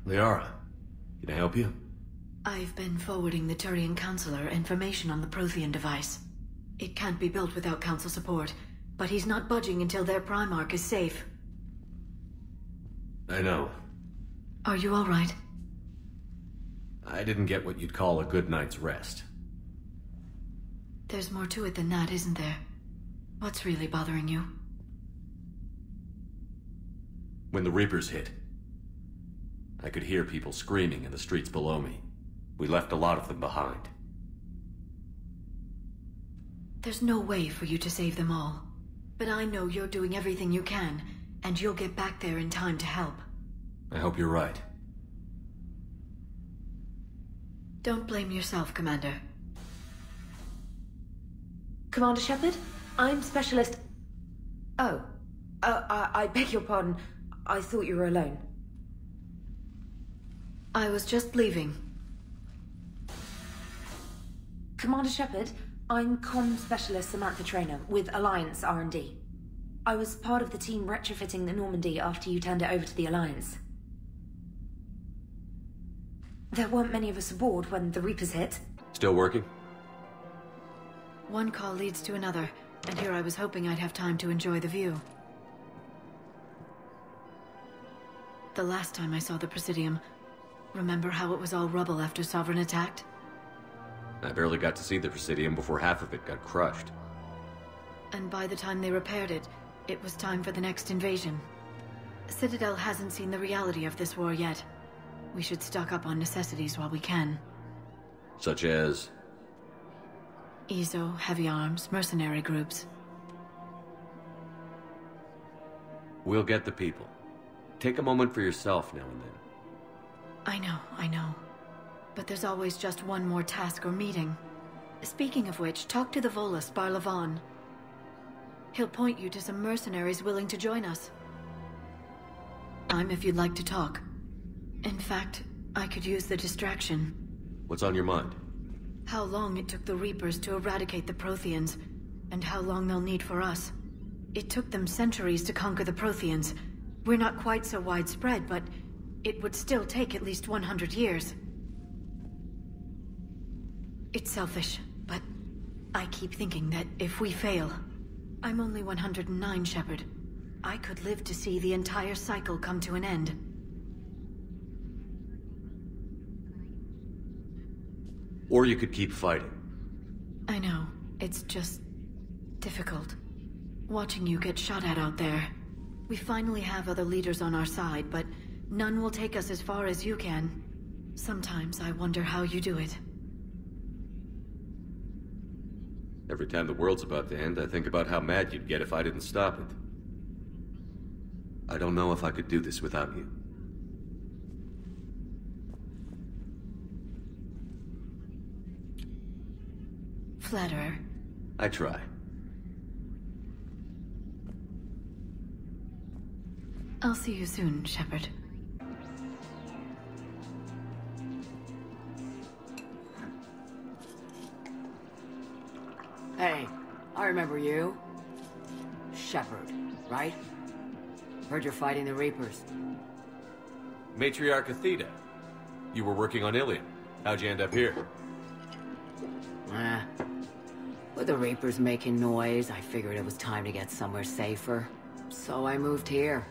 Liara, can I help you? I've been forwarding the Turian Counselor information on the Prothean device. It can't be built without Council support, but he's not budging until their Primarch is safe. I know. Are you all right? I didn't get what you'd call a good night's rest. There's more to it than that, isn't there? What's really bothering you? When the Reapers hit, I could hear people screaming in the streets below me. We left a lot of them behind. There's no way for you to save them all. But I know you're doing everything you can, and you'll get back there in time to help. I hope you're right. Don't blame yourself, Commander. Commander Shepard, I'm Specialist... Oh. I beg your pardon. I thought you were alone. I was just leaving. Commander Shepard, I'm Comm Specialist Samantha Traynor with Alliance R&D. I was part of the team retrofitting the Normandy after you turned it over to the Alliance. There weren't many of us aboard when the Reapers hit. Still working? One call leads to another, and here I was hoping I'd have time to enjoy the view. The last time I saw the Presidium, remember how it was all rubble after Sovereign attacked? I barely got to see the Presidium before half of it got crushed. And by the time they repaired it, it was time for the next invasion. Citadel hasn't seen the reality of this war yet. We should stock up on necessities while we can. Such as? EZO, heavy arms, mercenary groups. We'll get the people. Take a moment for yourself now and then. I know. But there's always just one more task or meeting. Speaking of which, talk to the Volus, Barlavan. He'll point you to some mercenaries willing to join us. I'm if you'd like to talk. In fact, I could use the distraction. What's on your mind? How long it took the Reapers to eradicate the Protheans, and how long they'll need for us. It took them centuries to conquer the Protheans. We're not quite so widespread, but it would still take at least 100 years. It's selfish, but I keep thinking that if we fail... I'm only 109, Shepard. I could live to see the entire cycle come to an end. Or you could keep fighting. I know. It's just... difficult. Watching you get shot at out there. We finally have other leaders on our side, but none will take us as far as you can. Sometimes I wonder how you do it. Every time the world's about to end, I think about how mad you'd get if I didn't stop it. I don't know if I could do this without you. Flatterer. I try. I'll see you soon, Shepard. Hey, I remember you. Shepard, right? Heard you're fighting the Reapers. Matriarch Athena. You were working on Ilium. How'd you end up here? With the Reapers making noise, I figured it was time to get somewhere safer. So I moved here.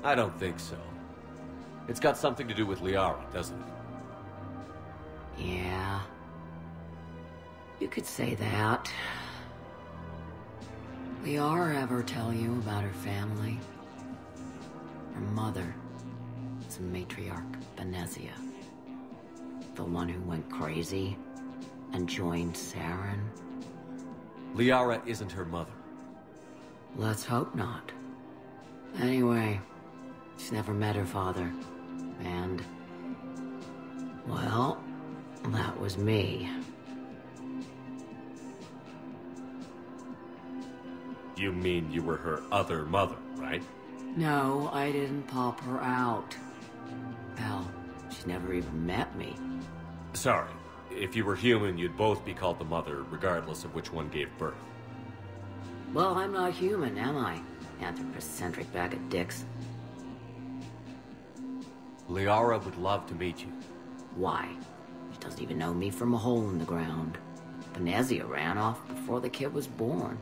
I don't think so. It's got something to do with Liara, doesn't it? Yeah. You could say that. Liara ever tell you about her family? Her mother is Matriarch Benezia. The one who went crazy and joined Saren? Liara isn't her mother. Let's hope not. Anyway, she's never met her father. And... well, that was me. You mean you were her other mother, right? No, I didn't pop her out. Hell, she never even met me. Sorry. If you were human, you'd both be called the mother, regardless of which one gave birth. Well, I'm not human, am I? Anthropocentric bag of dicks. Liara would love to meet you. Why? She doesn't even know me from a hole in the ground. Venezia ran off before the kid was born.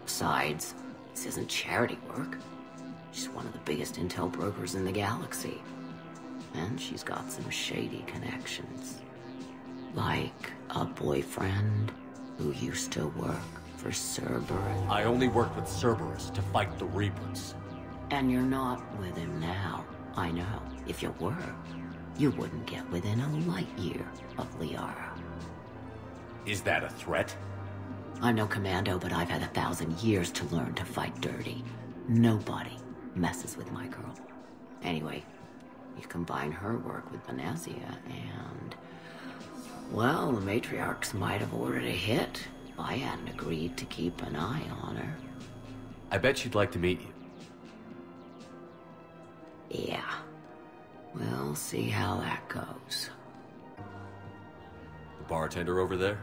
Besides, this isn't charity work. She's one of the biggest intel brokers in the galaxy. And she's got some shady connections. Like a boyfriend who used to work for Cerberus. I only worked with Cerberus to fight the Reapers. And you're not with him now. I know. If you were, you wouldn't get within a light year of Liara. Is that a threat? I'm no commando, but I've had 1,000 years to learn to fight dirty. Nobody messes with my girl. Anyway, you combine her work with Venezia and... well, the matriarchs might have ordered a hit if I hadn't agreed to keep an eye on her. I bet she'd like to meet you. Yeah. We'll see how that goes. The bartender over there?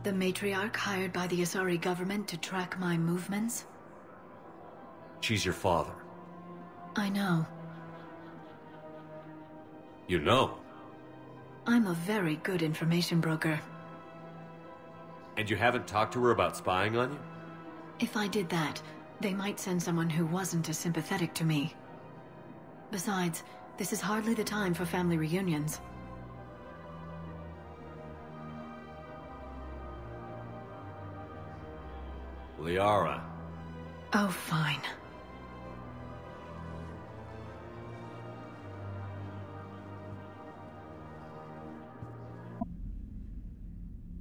The matriarch hired by the Asari government to track my movements? She's your father. I know. You know? I'm a very good information broker. And you haven't talked to her about spying on you? If I did that, they might send someone who wasn't as sympathetic to me. Besides, this is hardly the time for family reunions. Liara. Oh, fine.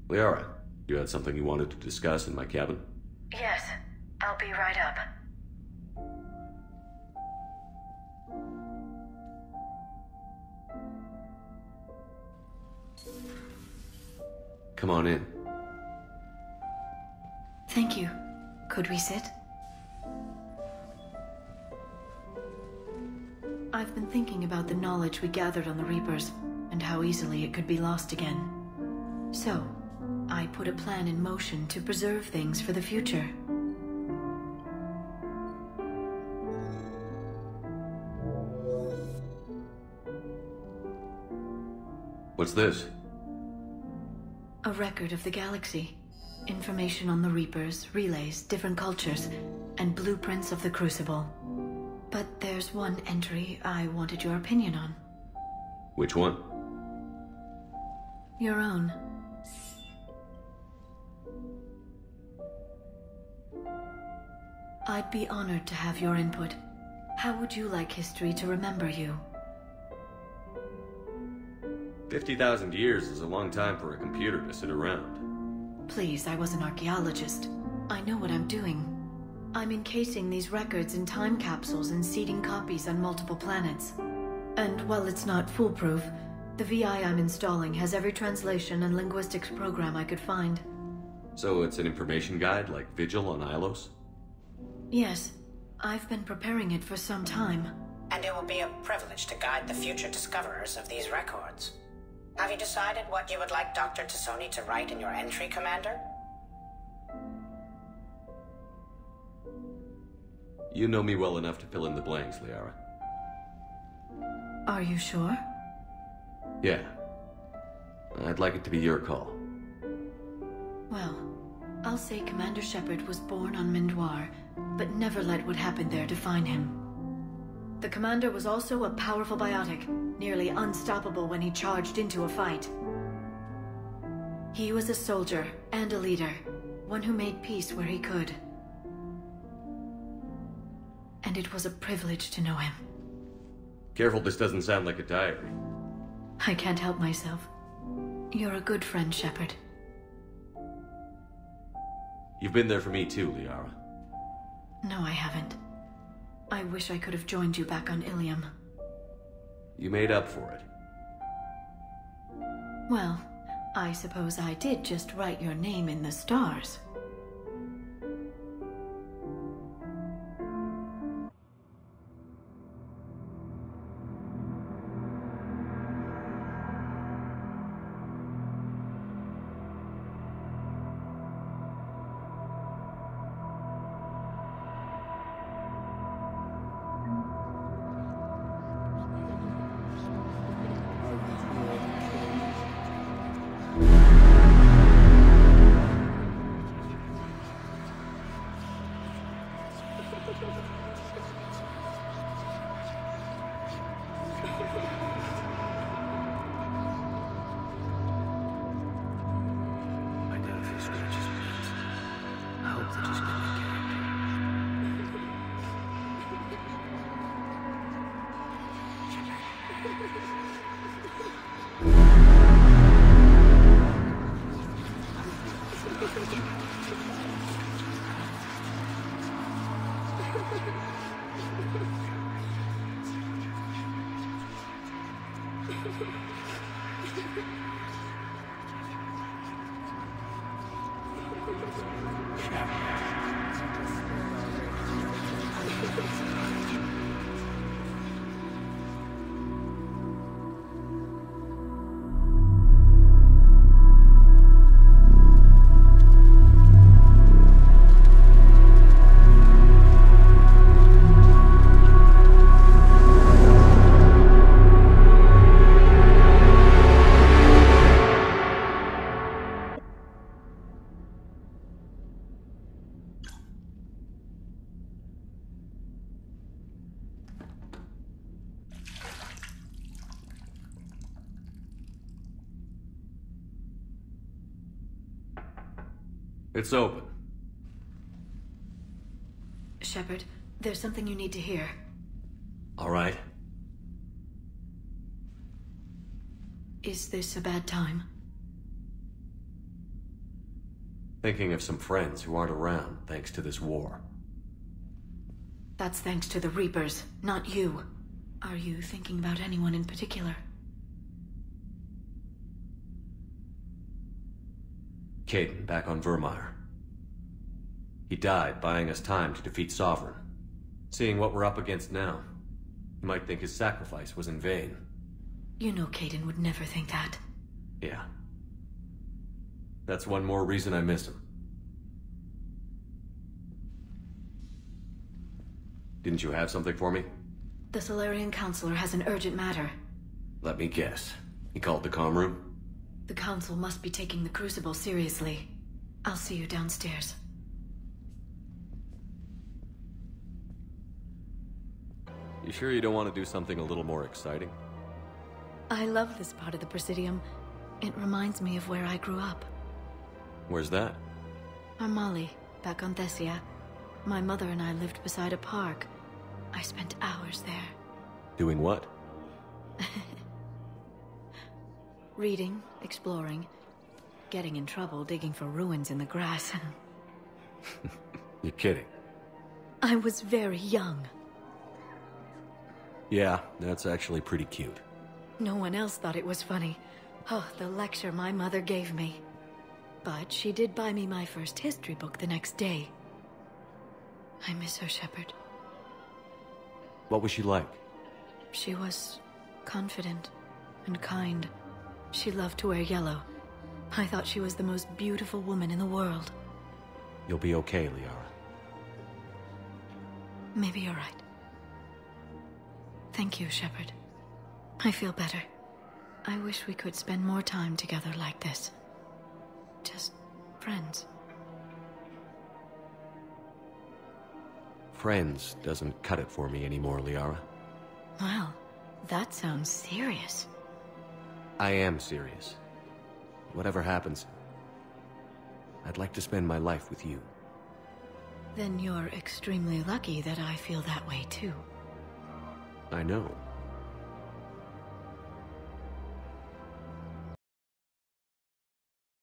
Liara, you had something you wanted to discuss in my cabin? Yes, I'll be right up. Come on in. Thank you. Could we sit? I've been thinking about the knowledge we gathered on the Reapers, and how easily it could be lost again. So, I put a plan in motion to preserve things for the future. What's this? A record of the galaxy. Information on the Reapers, relays, different cultures, and blueprints of the Crucible. But there's one entry I wanted your opinion on. Which one? Your own. I'd be honored to have your input. How would you like history to remember you? 50,000 years is a long time for a computer to sit around. Please, I was an archaeologist. I know what I'm doing. I'm encasing these records in time capsules and seeding copies on multiple planets. And while it's not foolproof, the VI I'm installing has every translation and linguistics program I could find. So it's an information guide like Vigil on Ilos? Yes, I've been preparing it for some time. And it will be a privilege to guide the future discoverers of these records. Have you decided what you would like Dr. T'Soni to write in your entry, Commander? You know me well enough to fill in the blanks, Liara. Are you sure? Yeah. I'd like it to be your call. Well, I'll say Commander Shepard was born on Mindoir, but never let what happened there define him. The Commander was also a powerful biotic, nearly unstoppable when he charged into a fight. He was a soldier and a leader, one who made peace where he could. And it was a privilege to know him. Careful, this doesn't sound like a diary. I can't help myself. You're a good friend, Shepard. You've been there for me too, Liara. No, I haven't. I wish I could have joined you back on Ilium. You made up for it. Well, I suppose I did just write your name in the stars. It's open. Shepard, there's something you need to hear. All right. Is this a bad time? Thinking of some friends who aren't around thanks to this war. That's thanks to the Reapers, not you. Are you thinking about anyone in particular? Caden, back on Vermeer. He died buying us time to defeat Sovereign. Seeing what we're up against now, you might think his sacrifice was in vain. You know Caden would never think that. Yeah. That's one more reason I miss him. Didn't you have something for me? The Solarian Counselor has an urgent matter. Let me guess. He called the comm room? The Council must be taking the Crucible seriously. I'll see you downstairs. You sure you don't want to do something a little more exciting? I love this part of the Presidium. It reminds me of where I grew up. Where's that? Armali, back on Thessia. My mother and I lived beside a park. I spent hours there. Doing what? Reading, exploring, getting in trouble digging for ruins in the grass. You're kidding. I was very young. Yeah, that's actually pretty cute. No one else thought it was funny. Oh, the lecture my mother gave me. But she did buy me my first history book the next day. I miss her, Shepard. What was she like? She was confident and kind. She loved to wear yellow. I thought she was the most beautiful woman in the world. You'll be okay, Liara. Maybe you're right. Thank you, Shepard. I feel better. I wish we could spend more time together like this. Just friends. Friends doesn't cut it for me anymore, Liara. Well, that sounds serious. I am serious. Whatever happens, I'd like to spend my life with you. Then you're extremely lucky that I feel that way too. I know.